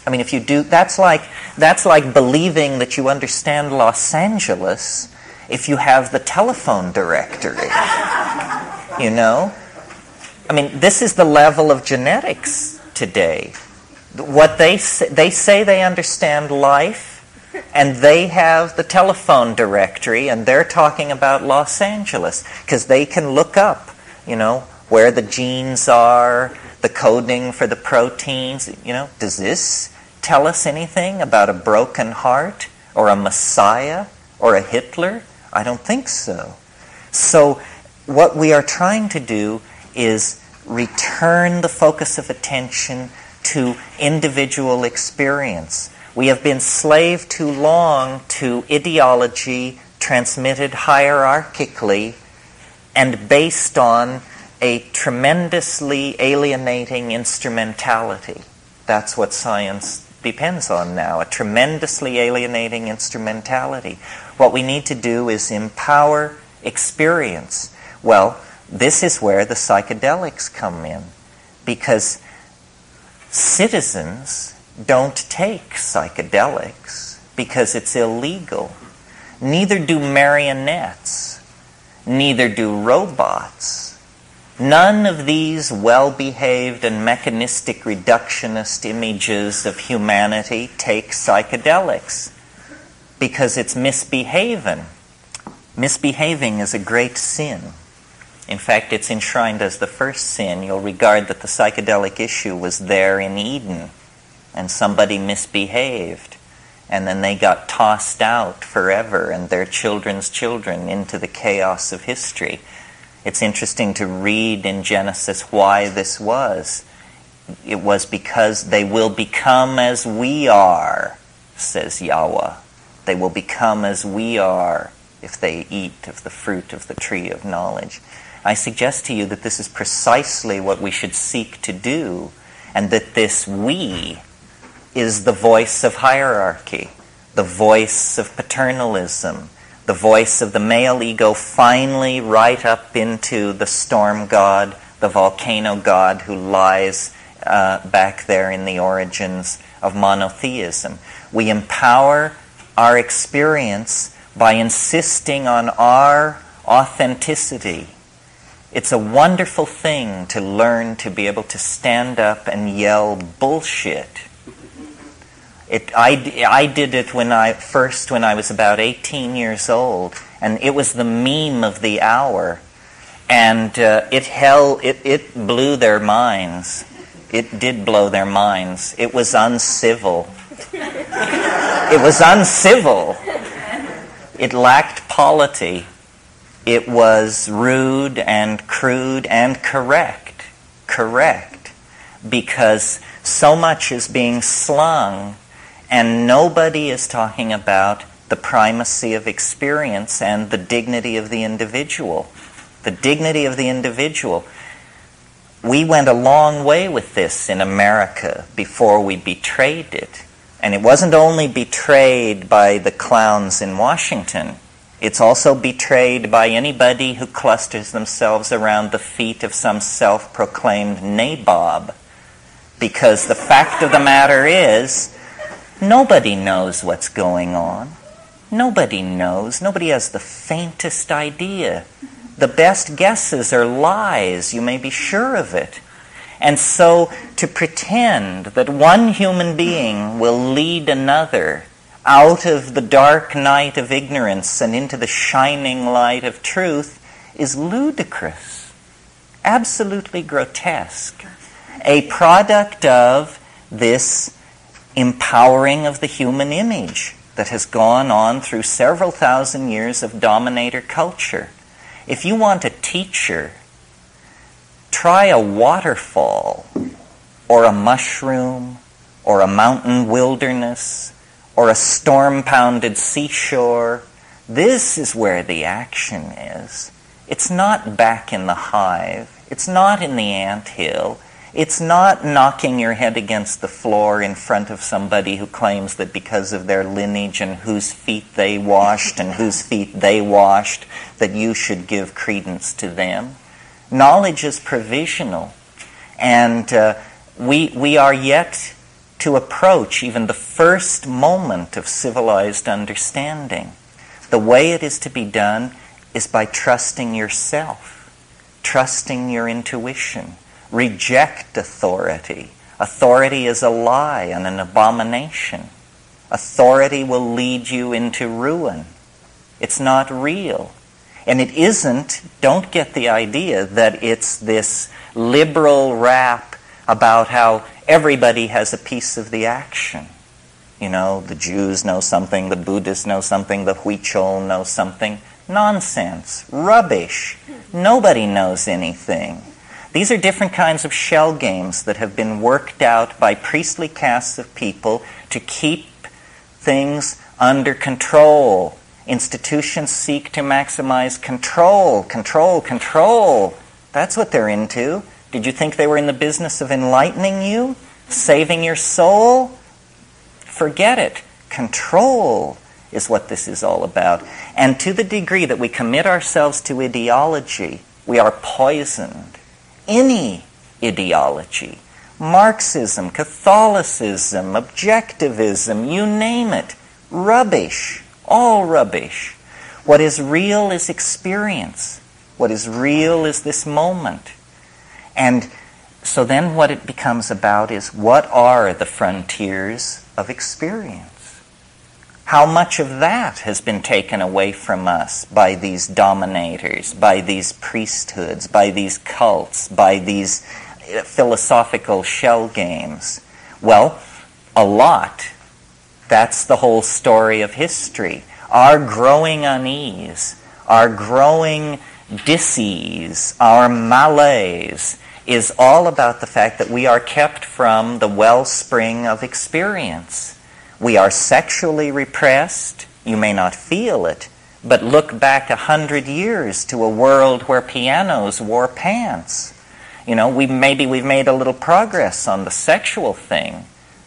I mean, if you do, that's like believing that you understand Los Angeles if you have the telephone directory. You know? I mean, this is the level of genetics today. What they say they understand life, and they have the telephone directory, and they're talking about Los Angeles because they can look up, you know, where the genes are, the coding for the proteins. You know, does this tell us anything about a broken heart or a Messiah or a Hitler? I don't think so. So what we are trying to do is return the focus of attention to individual experience. We have been slave too long to ideology transmitted hierarchically and based on a tremendously alienating instrumentality. That's what science depends on now, a tremendously alienating instrumentality. What we need to do is empower experience. Well, this is where the psychedelics come in, because citizens don't take psychedelics because it's illegal. Neither do marionettes. Neither do robots. None of these well-behaved and mechanistic reductionist images of humanity take psychedelics because it's misbehaving. Misbehaving is a great sin. In fact, it's enshrined as the first sin. You'll regard that the psychedelic issue was there in Eden, and somebody misbehaved, and then they got tossed out forever and their children's children into the chaos of history. It's interesting to read in Genesis why this was. It was because they will become as we are, says Yahweh. They will become as we are if they eat of the fruit of the tree of knowledge. I suggest to you that this is precisely what we should seek to do, and that this we is the voice of hierarchy, the voice of paternalism, the voice of the male ego finally right up into the storm god, the volcano god who lies back there in the origins of monotheism. We empower our experience by insisting on our authenticity. It's a wonderful thing to learn to be able to stand up and yell bullshit. I did it when I was about 18 years old, and it was the meme of the hour, and it blew their minds. It did blow their minds. It was uncivil. It was uncivil. It lacked polity. It was rude and crude and correct, because so much is being slung, and nobody is talking about the primacy of experience and the dignity of the individual. The dignity of the individual. We went a long way with this in America before we betrayed it. And it wasn't only betrayed by the clowns in Washington. It's also betrayed by anybody who clusters themselves around the feet of some self-proclaimed nabob. Because the fact of the matter is, nobody knows what's going on. Nobody knows. Nobody has the faintest idea. The best guesses are lies. You may be sure of it. And so to pretend that one human being will lead another out of the dark night of ignorance and into the shining light of truth is ludicrous, absolutely grotesque, a product of this empowering of the human image that has gone on through several thousand years of dominator culture. If you want a teacher, try a waterfall, or a mushroom, or a mountain wilderness, or a storm-pounded seashore. This is where the action is. It's not back in the hive. It's not in the anthill. It's not knocking your head against the floor in front of somebody who claims that because of their lineage and whose feet they washed and whose feet they washed, that you should give credence to them. Knowledge is provisional. And we are yet to approach even the first moment of civilized understanding. The way it is to be done is by trusting yourself, trusting your intuition. Reject authority. Authority is a lie and an abomination. Authority will lead you into ruin. It's not real. And it isn't, don't get the idea that it's this liberal rap about how everybody has a piece of the action. You know, the Jews know something, the Buddhists know something, the Huichol know something. Nonsense. Rubbish. Nobody knows anything. These are different kinds of shell games that have been worked out by priestly castes of people to keep things under control. Institutions seek to maximize control, control, control. That's what they're into. Did you think they were in the business of enlightening you? Saving your soul? Forget it. Control is what this is all about. And to the degree that we commit ourselves to ideology, we are poisoned. Any ideology, Marxism, Catholicism, objectivism, you name it, rubbish, all rubbish. What is real is experience. What is real is this moment. And so then what it becomes about is, what are the frontiers of experience? How much of that has been taken away from us by these dominators, by these priesthoods, by these cults, by these philosophical shell games? Well, a lot. That's the whole story of history. Our growing unease, our growing dis-ease, our malaise is all about the fact that we are kept from the wellspring of experience. We are sexually repressed. You may not feel it, but look back 100 years to a world where pianos wore pants. You know, maybe we've made a little progress on the sexual thing.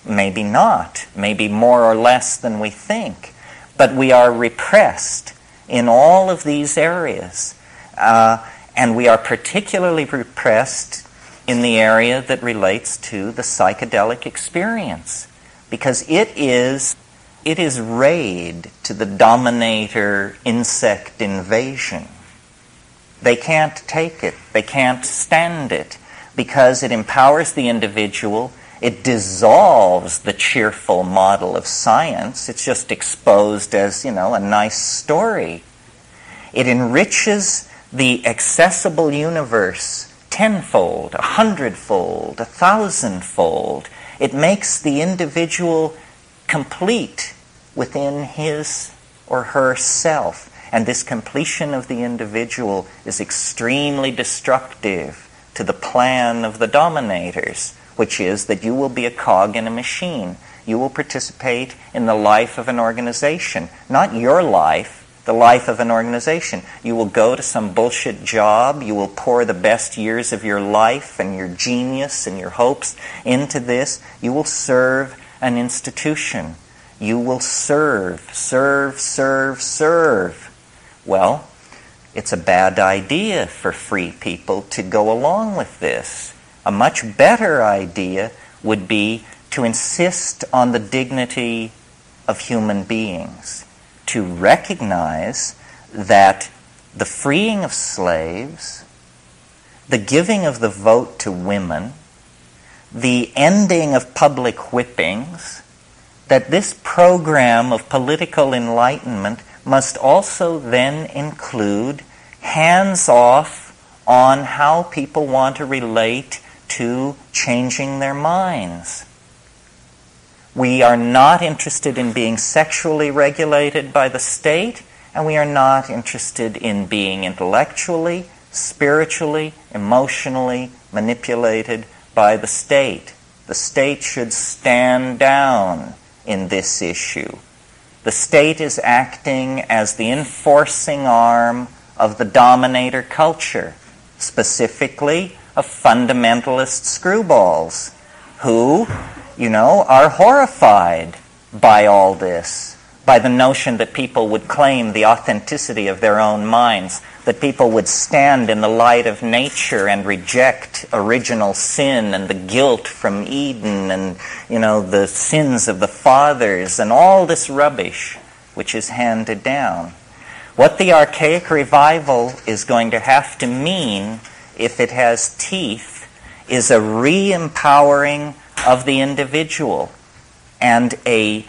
Maybe not. Maybe more or less than we think. But we are repressed in all of these areas. And we are particularly repressed in the area that relates to the psychedelic experience. Because it is raid to the dominator insect invasion. They can't take it. They can't stand it because it empowers the individual. It dissolves the cheerful model of science. It's just exposed as, a nice story. It enriches the accessible universe tenfold, 100-fold, 1,000-fold. It makes the individual complete within his or her self. And this completion of the individual is extremely destructive to the plan of the dominators, which is that you will be a cog in a machine. You will participate in the life of an organization. Not your life, the life of an organization. You will go to some bullshit job. You will pour the best years of your life and your genius and your hopes into this. You will serve an institution. You will serve. Well, it's a bad idea for free people to go along with this. A much better idea would be to insist on the dignity of human beings, to recognize that the freeing of slaves, the giving of the vote to women, the ending of public whippings, that this program of political enlightenment must also then include hands-off on how people want to relate to changing their minds. We are not interested in being sexually regulated by the state, and we are not interested in being intellectually, spiritually, emotionally manipulated by the state. The state should stand down in this issue. The state is acting as the enforcing arm of the dominator culture, specifically of fundamentalist screwballs who, are horrified by all this, by the notion that people would claim the authenticity of their own minds, that people would stand in the light of nature and reject original sin and the guilt from Eden and, the sins of the fathers and all this rubbish which is handed down. What the archaic revival is going to have to mean, if it has teeth, is a re-empowering of the individual and a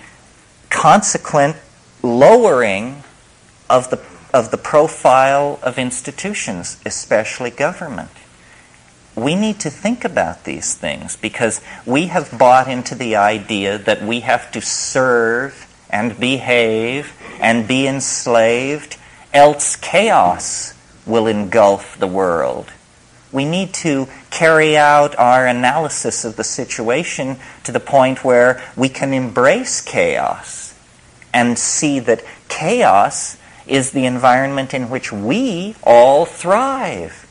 consequent lowering of the profile of institutions, especially government. We need to think about these things because we have bought into the idea that we have to serve and behave and be enslaved, else chaos will engulf the world. We need to carry out our analysis of the situation to the point where we can embrace chaos and see that chaos is the environment in which we all thrive.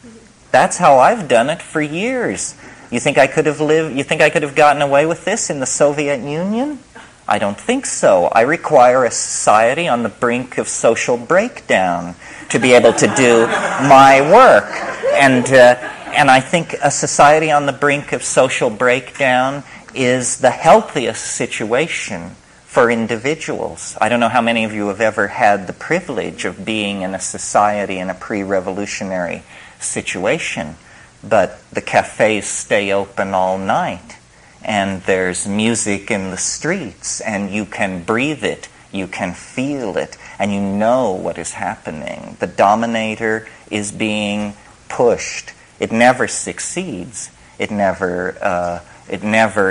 That's how I've done it for years. You think I could have gotten away with this in the Soviet Union? I don't think so. I require a society on the brink of social breakdown to be able to do my work. And I think a society on the brink of social breakdown is the healthiest situation for individuals. I don't know how many of you have ever had the privilege of being in a society in a pre-revolutionary situation, but the cafes stay open all night, and there's music in the streets, and you can breathe it, you can feel it, and you know what is happening. The dominator is being pushed. It never succeeds. It never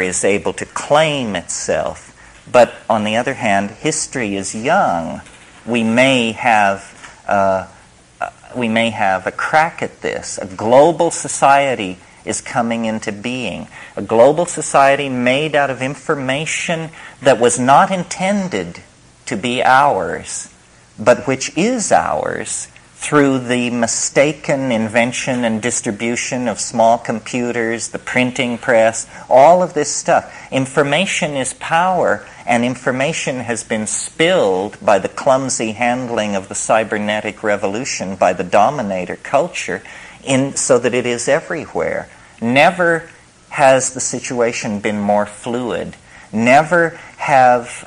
is able to claim itself. But on the other hand, history is young. We may have a crack at this. A global society is coming into being. A global society made out of information that was not intended to be ours, but which is ours through the mistaken invention and distribution of small computers, the printing press, all of this stuff. Information is power, and information has been spilled by the clumsy handling of the cybernetic revolution by the dominator culture so that it is everywhere. Never has the situation been more fluid. Never have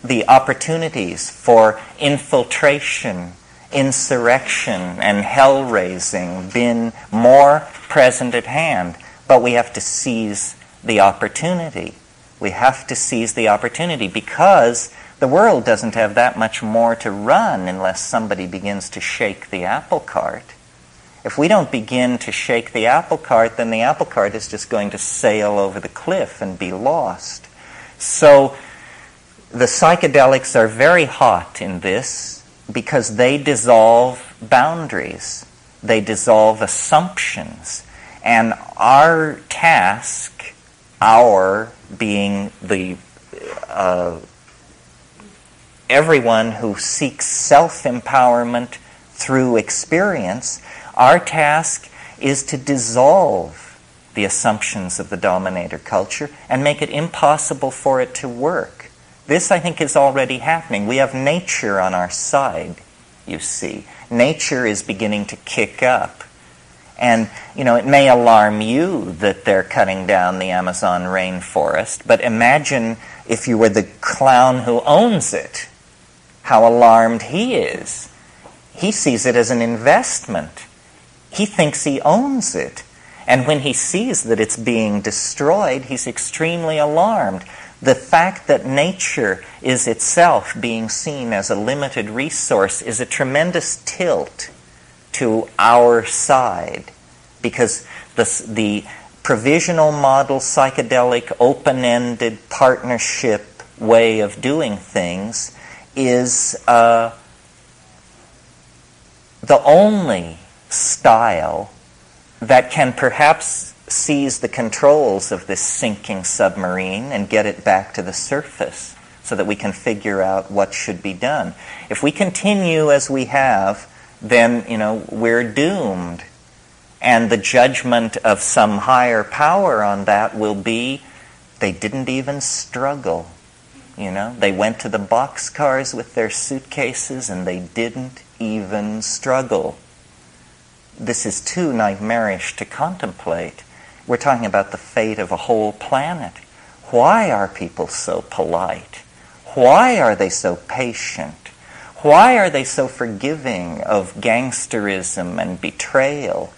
the opportunities for infiltration, insurrection, and hell-raising been more present at hand. But we have to seize the opportunity. We have to seize the opportunity because the world doesn't have that much more to run unless somebody begins to shake the apple cart. If we don't begin to shake the apple cart, then the apple cart is just going to sail over the cliff and be lost. So the psychedelics are very hot in this because they dissolve boundaries. They dissolve assumptions. And our task, our being the everyone who seeks self-empowerment through experience, our task is to dissolve the assumptions of the dominator culture and make it impossible for it to work. This, I think, is already happening. We have nature on our side, you see. Nature is beginning to kick up. And, it may alarm you that they're cutting down the Amazon rainforest, but imagine if you were the clown who owns it, how alarmed he is. He sees it as an investment. He thinks he owns it. And when he sees that it's being destroyed, he's extremely alarmed. The fact that nature is itself being seen as a limited resource is a tremendous tilt to our side, because the provisional model, psychedelic, open-ended partnership way of doing things is the only style that can perhaps seize the controls of this sinking submarine and get it back to the surface so that we can figure out what should be done. If we continue as we have, then, we're doomed. And the judgment of some higher power on that will be, they didn't even struggle. You know, they went to the boxcars with their suitcases and they didn't even struggle. This is too nightmarish to contemplate. We're talking about the fate of a whole planet. Why are people so polite? Why are they so patient? Why are they so forgiving of gangsterism and betrayal?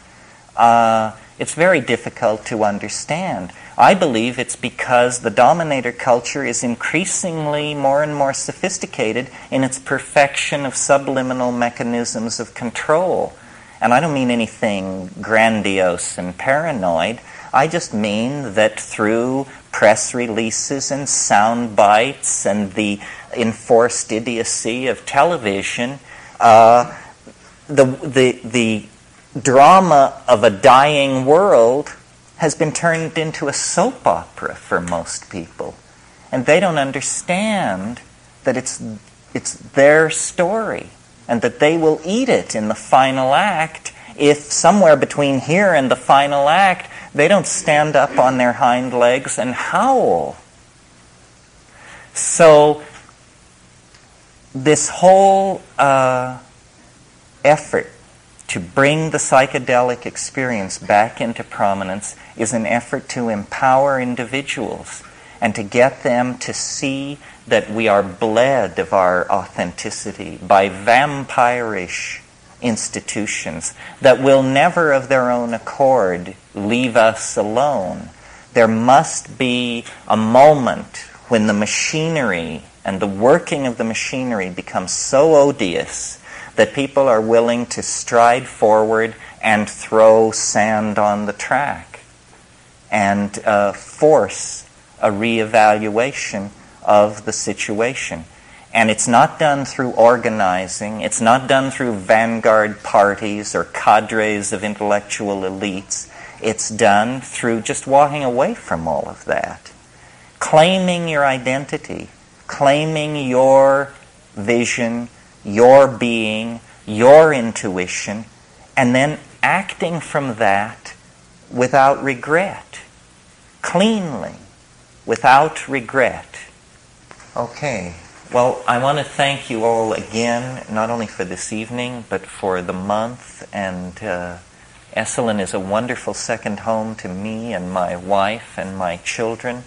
It's very difficult to understand. I believe it's because the dominator culture is increasingly more and more sophisticated in its perfection of subliminal mechanisms of control. And I don't mean anything grandiose and paranoid. I just mean that through press releases and sound bites and the enforced idiocy of television, the drama of a dying world has been turned into a soap opera for most people. And they don't understand that it's their story and that they will eat it in the final act if somewhere between here and the final act they don't stand up on their hind legs and howl. So this whole effort to bring the psychedelic experience back into prominence is an effort to empower individuals and to get them to see that we are bled of our authenticity by vampirish institutions that will never of their own accord leave us alone. There must be a moment when the machinery and the working of the machinery becomes so odious that people are willing to stride forward and throw sand on the track and force a reevaluation of the situation. And it's not done through organizing. It's not done through vanguard parties or cadres of intellectual elites. It's done through just walking away from all of that. Claiming your identity, claiming your vision, your being, your intuition, and then acting from that without regret, cleanly, without regret. Okay, well, I want to thank you all again, not only for this evening, but for the month, and Esalen is a wonderful second home to me and my wife and my children.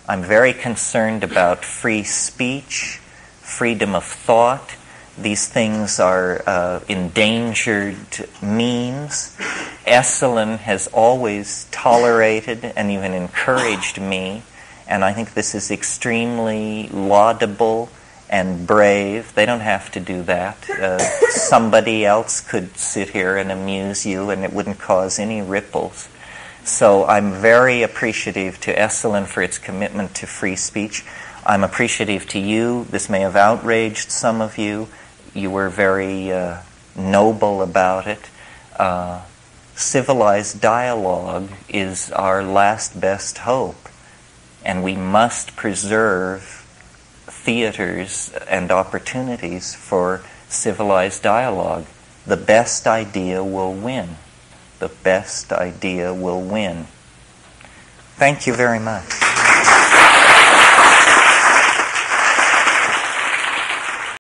I'm very concerned about free speech, freedom of thought. These things are endangered means. Esalen has always tolerated and even encouraged me, and I think this is extremely laudable and brave. They don't have to do that. Somebody else could sit here and amuse you, and it wouldn't cause any ripples. So I'm very appreciative to Esalen for its commitment to free speech. I'm appreciative to you. This may have outraged some of you. You were very noble about it. Civilized dialogue is our last best hope, and we must preserve theaters and opportunities for civilized dialogue. The best idea will win. The best idea will win. Thank you very much.